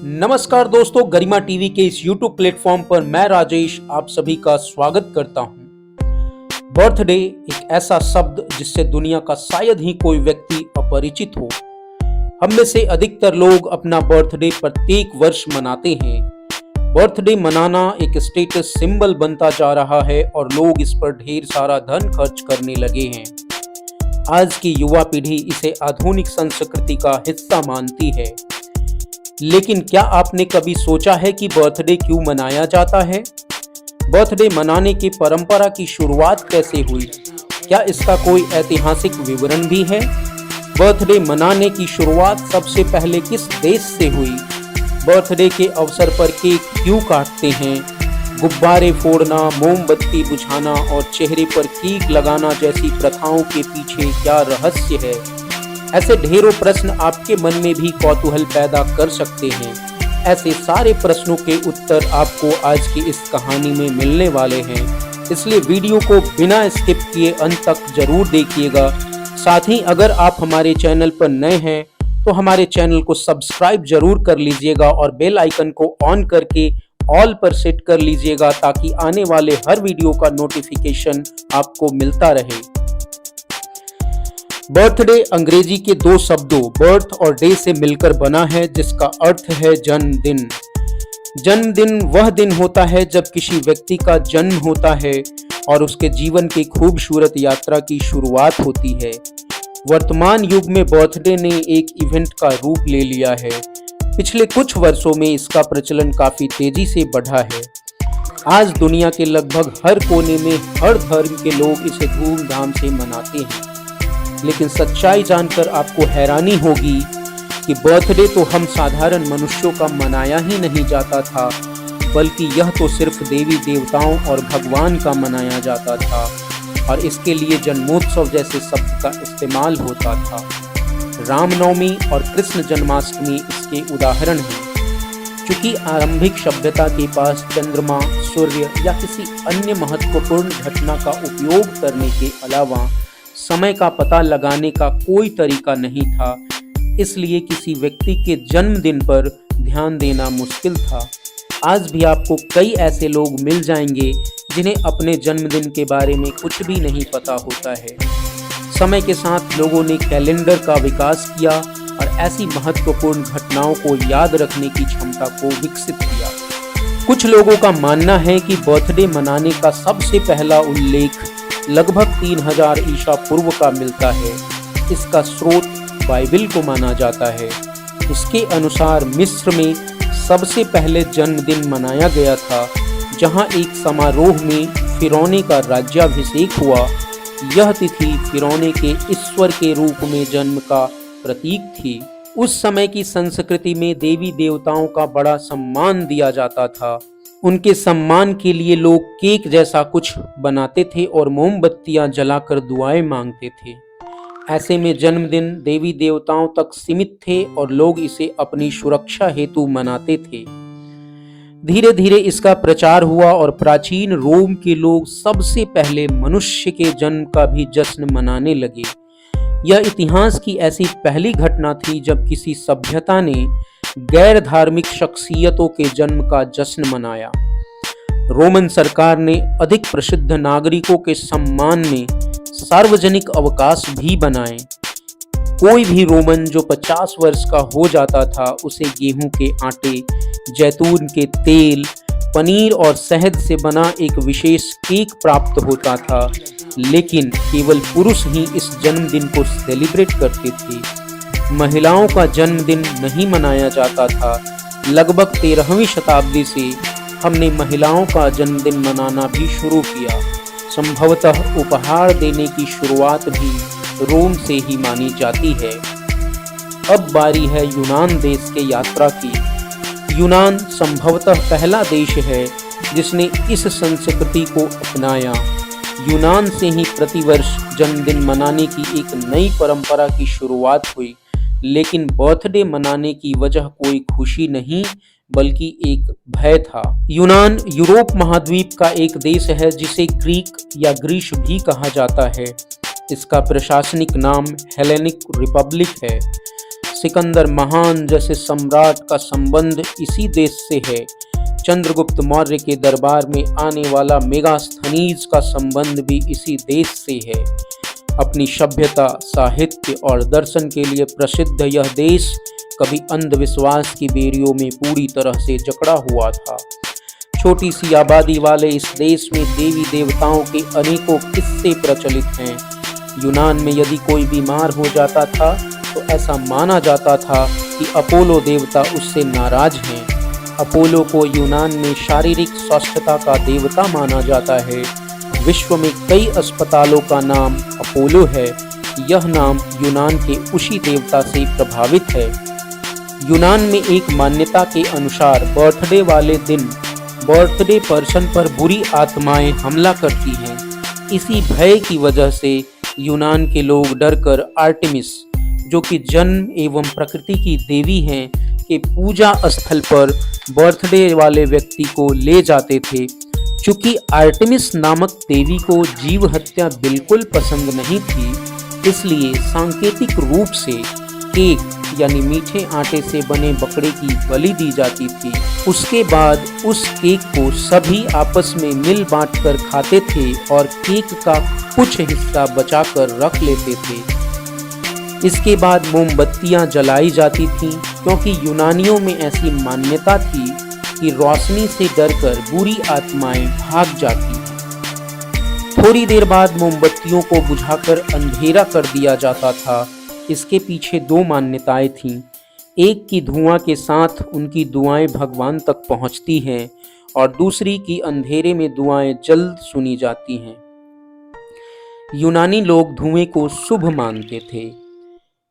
नमस्कार दोस्तों, गरिमा टीवी के इस YouTube प्लेटफॉर्म पर मैं राजेश आप सभी का स्वागत करता हूं। बर्थडे एक ऐसा शब्द जिससे दुनिया का शायद ही कोई व्यक्ति अपरिचित हो। हम में से अधिकतर लोग अपना बर्थडे प्रत्येक वर्ष मनाते हैं। बर्थडे मनाना एक स्टेटस सिंबल बनता जा रहा है और लोग इस पर ढेर सारा धन खर्च करने लगे हैं। आज की युवा पीढ़ी इसे आधुनिक संस्कृति का हिस्सा मानती है। लेकिन क्या आपने कभी सोचा है कि बर्थडे क्यों मनाया जाता है? बर्थडे मनाने की परंपरा की शुरुआत कैसे हुई? क्या इसका कोई ऐतिहासिक विवरण भी है? बर्थडे मनाने की शुरुआत सबसे पहले किस देश से हुई? बर्थडे के अवसर पर केक क्यों काटते हैं? गुब्बारे फोड़ना, मोमबत्ती बुझाना और चेहरे पर केक लगाना जैसी प्रथाओं के पीछे क्या रहस्य है? ऐसे ढेरों प्रश्न आपके मन में भी कौतूहल पैदा कर सकते हैं। ऐसे सारे प्रश्नों के उत्तर आपको आज की इस कहानी में मिलने वाले हैं, इसलिए वीडियो को बिना स्किप किए अंत तक जरूर देखिएगा। साथ ही अगर आप हमारे चैनल पर नए हैं तो हमारे चैनल को सब्सक्राइब जरूर कर लीजिएगा और बेल आइकन को ऑन करके ऑल पर सेट कर लीजिएगा ताकि आने वाले हर वीडियो का नोटिफिकेशन आपको मिलता रहे। बर्थडे अंग्रेजी के दो शब्दों बर्थ और डे से मिलकर बना है, जिसका अर्थ है जन्मदिन। जन्मदिन वह दिन होता है जब किसी व्यक्ति का जन्म होता है और उसके जीवन की खूबसूरत यात्रा की शुरुआत होती है। वर्तमान युग में बर्थडे ने एक इवेंट का रूप ले लिया है। पिछले कुछ वर्षों में इसका प्रचलन काफी तेजी से बढ़ा है। आज दुनिया के लगभग हर कोने में हर धर्म के लोग इसे धूमधाम से मनाते हैं। लेकिन सच्चाई जानकर आपको हैरानी होगी कि बर्थडे तो हम साधारण मनुष्यों का मनाया ही नहीं जाता था, बल्कि यह तो सिर्फ देवी देवताओं और भगवान का मनाया जाता था और इसके लिए जन्मोत्सव जैसे शब्द का इस्तेमाल होता था। रामनवमी और कृष्ण जन्माष्टमी इसके उदाहरण हैं। चूंकि आरंभिक सभ्यता के पास चंद्रमा, सूर्य या किसी अन्य महत्वपूर्ण घटना का उपयोग करने के अलावा समय का पता लगाने का कोई तरीका नहीं था, इसलिए किसी व्यक्ति के जन्मदिन पर ध्यान देना मुश्किल था। आज भी आपको कई ऐसे लोग मिल जाएंगे जिन्हें अपने जन्मदिन के बारे में कुछ भी नहीं पता होता है। समय के साथ लोगों ने कैलेंडर का विकास किया और ऐसी महत्वपूर्ण घटनाओं को याद रखने की क्षमता को विकसित किया। कुछ लोगों का मानना है कि बर्थडे मनाने का सबसे पहला उल्लेख लगभग 3000 ईसा पूर्व का मिलता है। इसका स्रोत बाइबिल को माना जाता है। इसके अनुसार मिस्र में सबसे पहले जन्मदिन मनाया गया था, जहां एक समारोह में फिरौने का राज्याभिषेक हुआ। यह तिथि फिरौने के ईश्वर के रूप में जन्म का प्रतीक थी। उस समय की संस्कृति में देवी देवताओं का बड़ा सम्मान दिया जाता था। उनके सम्मान के लिए लोग केक जैसा कुछ बनाते थे और मोमबत्तियां जलाकर दुआएं मांगते थे। ऐसे में जन्मदिन देवी देवताओं तक सीमित थे और लोग इसे अपनी सुरक्षा हेतु मनाते थे। धीरे धीरे इसका प्रचार हुआ और प्राचीन रोम के लोग सबसे पहले मनुष्य के जन्म का भी जश्न मनाने लगे। यह इतिहास की ऐसी पहली घटना थी जब किसी सभ्यता ने गैर धार्मिक शख्सियतों के जन्म का जश्न मनाया। रोमन सरकार ने अधिक प्रसिद्ध नागरिकों के सम्मान में सार्वजनिक अवकाश भी बनाए। कोई भी रोमन जो 50 वर्ष का हो जाता था उसे गेहूं के आटे, जैतून के तेल, पनीर और शहद से बना एक विशेष केक प्राप्त होता था। लेकिन केवल पुरुष ही इस जन्मदिन को सेलिब्रेट करते थे। महिलाओं का जन्मदिन नहीं मनाया जाता था। लगभग 13वीं शताब्दी से हमने महिलाओं का जन्मदिन मनाना भी शुरू किया। संभवतः उपहार देने की शुरुआत भी रोम से ही मानी जाती है। अब बारी है यूनान देश के यात्रा की। यूनान संभवतः पहला देश है जिसने इस संस्कृति को अपनाया। यूनान से ही प्रतिवर्ष जन्मदिन मनाने की एक नई परंपरा की शुरुआत हुई। लेकिन बर्थडे मनाने की वजह कोई खुशी नहीं बल्कि एक भय था। यूनान यूरोप महाद्वीप का एक देश है जिसे ग्रीक या ग्रीस भी कहा जाता है। इसका प्रशासनिक नाम हेलेनिक रिपब्लिक है। सिकंदर महान जैसे सम्राट का संबंध इसी देश से है। चंद्रगुप्त मौर्य के दरबार में आने वाला मेगास्थनीज का संबंध भी इसी देश से है। अपनी सभ्यता, साहित्य और दर्शन के लिए प्रसिद्ध यह देश कभी अंधविश्वास की बेड़ियों में पूरी तरह से जकड़ा हुआ था। छोटी सी आबादी वाले इस देश में देवी देवताओं के अनेकों किस्से प्रचलित हैं। यूनान में यदि कोई बीमार हो जाता था तो ऐसा माना जाता था कि अपोलो देवता उससे नाराज हैं। अपोलो को यूनान में शारीरिक स्वस्थता का देवता माना जाता है। विश्व में कई अस्पतालों का नाम अपोलो है। यह नाम यूनान के उसी देवता से प्रभावित है। यूनान में एक मान्यता के अनुसार बर्थडे वाले दिन बर्थडे पर्सन पर बुरी आत्माएं हमला करती हैं। इसी भय की वजह से यूनान के लोग डरकर आर्टेमिस, जो कि जन्म एवं प्रकृति की देवी हैं, के पूजा स्थल पर बर्थडे वाले व्यक्ति को ले जाते थे। चूँकि आर्टेमिस नामक देवी को जीव हत्या बिल्कुल पसंद नहीं थी, इसलिए सांकेतिक रूप से केक यानी मीठे आटे से बने बकरे की बलि दी जाती थी। उसके बाद उस केक को सभी आपस में मिल बांट कर खाते थे और केक का कुछ हिस्सा बचाकर रख लेते थे। इसके बाद मोमबत्तियां जलाई जाती थीं, क्योंकि यूनानियों में ऐसी मान्यता थी कि रोशनी से डरकर बुरी आत्माएं भाग जाती हैं। थोड़ी देर बाद मोमबत्तियों को बुझाकर अंधेरा कर दिया जाता था। इसके पीछे दो मान्यताएं थीं। एक की धुआं के साथ उनकी दुआएं भगवान तक पहुंचती हैं और दूसरी की अंधेरे में दुआएं जल्द सुनी जाती हैं। यूनानी लोग धुएं को शुभ मानते थे।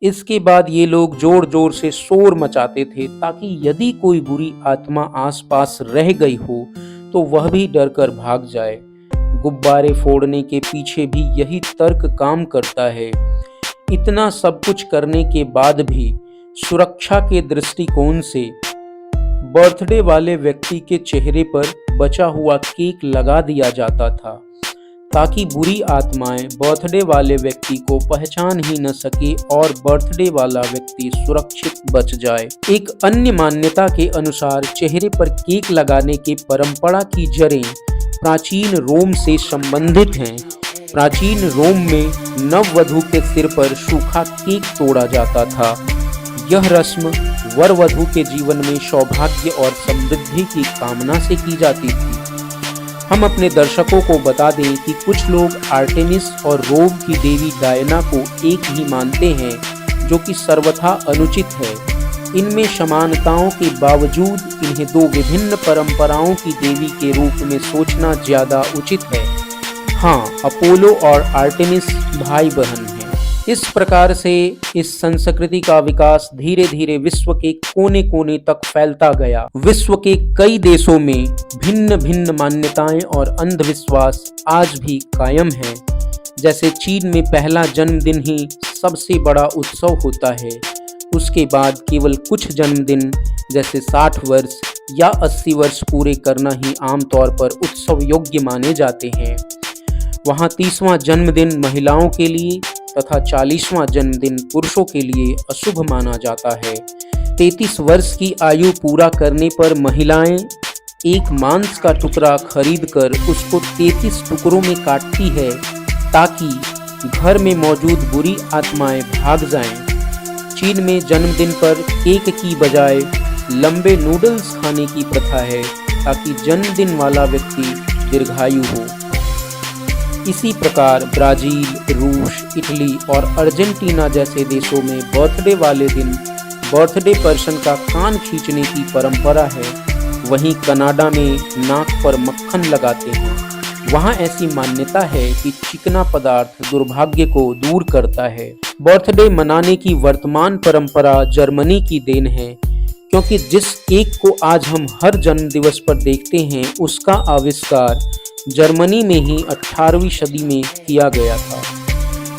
इसके बाद ये लोग जोर जोर से शोर मचाते थे ताकि यदि कोई बुरी आत्मा आसपास रह गई हो तो वह भी डरकर भाग जाए। गुब्बारे फोड़ने के पीछे भी यही तर्क काम करता है। इतना सब कुछ करने के बाद भी सुरक्षा के दृष्टिकोण से बर्थडे वाले व्यक्ति के चेहरे पर बचा हुआ केक लगा दिया जाता था, ताकि बुरी आत्माएं बर्थडे वाले व्यक्ति को पहचान ही न सके और बर्थडे वाला व्यक्ति सुरक्षित बच जाए। एक अन्य मान्यता के अनुसार चेहरे पर केक लगाने की परंपरा की जड़ें प्राचीन रोम से संबंधित हैं। प्राचीन रोम में नववधू के सिर पर सूखा केक तोड़ा जाता था। यह रस्म वर वधू के जीवन में सौभाग्य और समृद्धि की कामना से की जाती थी। हम अपने दर्शकों को बता दें कि कुछ लोग आर्टेमिस और रोम की देवी डायना को एक ही मानते हैं, जो कि सर्वथा अनुचित है। इनमें समानताओं के बावजूद इन्हें दो विभिन्न परंपराओं की देवी के रूप में सोचना ज्यादा उचित है। हाँ, अपोलो और आर्टेमिस भाई बहन हैं। इस प्रकार से इस संस्कृति का विकास धीरे धीरे विश्व के कोने कोने तक फैलता गया। विश्व के कई देशों में भिन्न भिन्न मान्यताएं और अंधविश्वास आज भी कायम हैं। जैसे चीन में पहला जन्मदिन ही सबसे बड़ा उत्सव होता है। उसके बाद केवल कुछ जन्मदिन जैसे 60 वर्ष या 80 वर्ष पूरे करना ही आमतौर पर उत्सव योग्य माने जाते हैं। वहाँ 30वां जन्मदिन महिलाओं के लिए तथा 40वां जन्मदिन पुरुषों के लिए अशुभ माना जाता है। 33 वर्ष की आयु पूरा करने पर महिलाएं एक मांस का टुकड़ा खरीदकर उसको 33 टुकड़ों में काटती है, ताकि घर में मौजूद बुरी आत्माएं भाग जाएं। चीन में जन्मदिन पर केक की बजाय लंबे नूडल्स खाने की प्रथा है, ताकि जन्मदिन वाला व्यक्ति दीर्घायु हो। इसी प्रकार ब्राजील, रूस, इटली और अर्जेंटीना जैसे देशों में बर्थडे वाले दिन बर्थडे पर्सन का कान खींचने की परंपरा है। वहीं कनाडा में नाक पर मक्खन लगाते हैं। वहाँ ऐसी मान्यता है कि चिकना पदार्थ दुर्भाग्य को दूर करता है। बर्थडे मनाने की वर्तमान परंपरा जर्मनी की देन है, क्योंकि जिस केक को आज हम हर जन्म दिवस पर देखते हैं उसका आविष्कार जर्मनी में ही 18वीं सदी में किया गया था।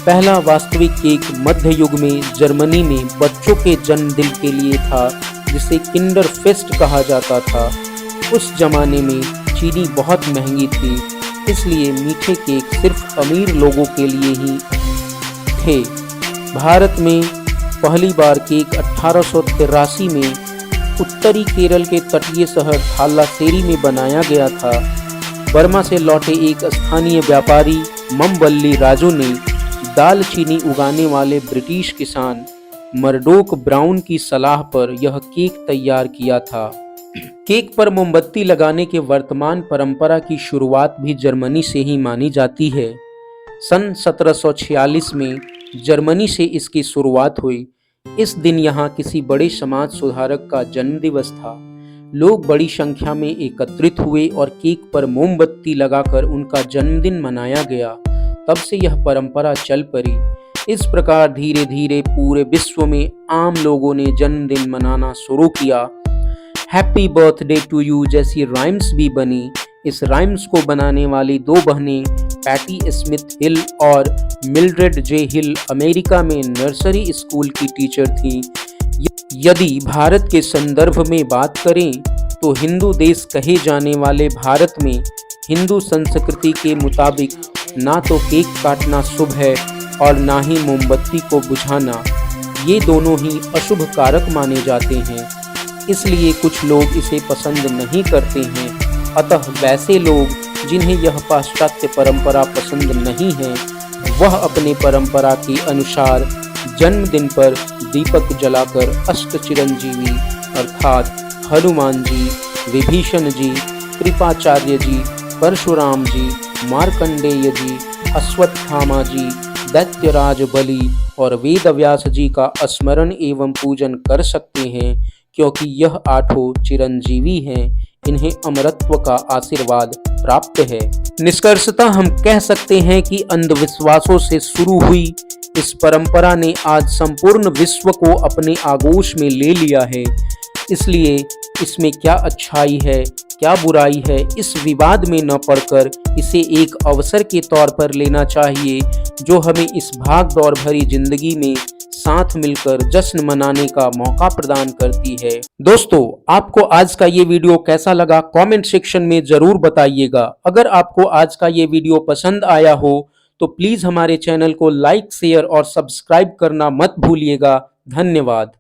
पहला वास्तविक केक मध्य युग में जर्मनी में बच्चों के जन्मदिन के लिए था, जिसे किंडर फेस्ट कहा जाता था। उस जमाने में चीनी बहुत महंगी थी, इसलिए मीठे केक सिर्फ अमीर लोगों के लिए ही थे। भारत में पहली बार केक 1883 में उत्तरी केरल के तटीय शहर थालासेरी में बनाया गया था। बर्मा से लौटे एक स्थानीय व्यापारी ममबल्ली राजू ने दालचीनी उगाने वाले ब्रिटिश किसान मर्डोक ब्राउन की सलाह पर यह केक तैयार किया था। केक पर मोमबत्ती लगाने के वर्तमान परंपरा की शुरुआत भी जर्मनी से ही मानी जाती है। सन 1746 में जर्मनी से इसकी शुरुआत हुई। इस दिन यहाँ किसी बड़े समाज सुधारक का जन्मदिवस था। लोग बड़ी संख्या में एकत्रित हुए और केक पर मोमबत्ती लगाकर उनका जन्मदिन मनाया गया। तब से यह परंपरा चल पड़ी। इस प्रकार धीरे धीरे पूरे विश्व में आम लोगों ने जन्मदिन मनाना शुरू किया। हैप्पी बर्थडे टू यू जैसी राइम्स भी बनी। इस राइम्स को बनाने वाली दो बहनें पैटी स्मिथ हिल और मिल्ड्रेड जे हिल अमेरिका में नर्सरी स्कूल की टीचर थीं। यदि भारत के संदर्भ में बात करें तो हिंदू देश कहे जाने वाले भारत में हिंदू संस्कृति के मुताबिक ना तो केक काटना शुभ है और ना ही मोमबत्ती को बुझाना। ये दोनों ही अशुभ कारक माने जाते हैं, इसलिए कुछ लोग इसे पसंद नहीं करते हैं। अतः वैसे लोग जिन्हें यह पाश्चात्य परंपरा पसंद नहीं है, वह अपने परंपरा के अनुसार जन्मदिन पर दीपक जलाकर अष्ट चिरंजीवी अर्थात हनुमान जी, विभीषण जी, कृपाचार्य जी, परशुराम जी, मार्कंडेय जी, अश्वत्थामा जी, दैत्यराज बलि और वेदव्यास जी का स्मरण एवं पूजन कर सकते हैं, क्योंकि यह आठों चिरंजीवी हैं। इन्हें अमरत्व का आशीर्वाद प्राप्त है। निष्कर्षतः हम कह सकते हैं कि अंधविश्वासों से शुरू हुई इस परंपरा ने आज संपूर्ण विश्व को अपने आगोश में ले लिया है। इसलिए इसमें क्या अच्छाई है, क्या बुराई है, इस विवाद में न पड़कर इसे एक अवसर के तौर पर लेना चाहिए, जो हमें इस भाग दौड़ भरी जिंदगी में साथ मिलकर जश्न मनाने का मौका प्रदान करती है। दोस्तों, आपको आज का ये वीडियो कैसा लगा कमेंट सेक्शन में जरूर बताइएगा। अगर आपको आज का ये वीडियो पसंद आया हो तो प्लीज हमारे चैनल को लाइक, शेयर और सब्सक्राइब करना मत भूलिएगा। धन्यवाद।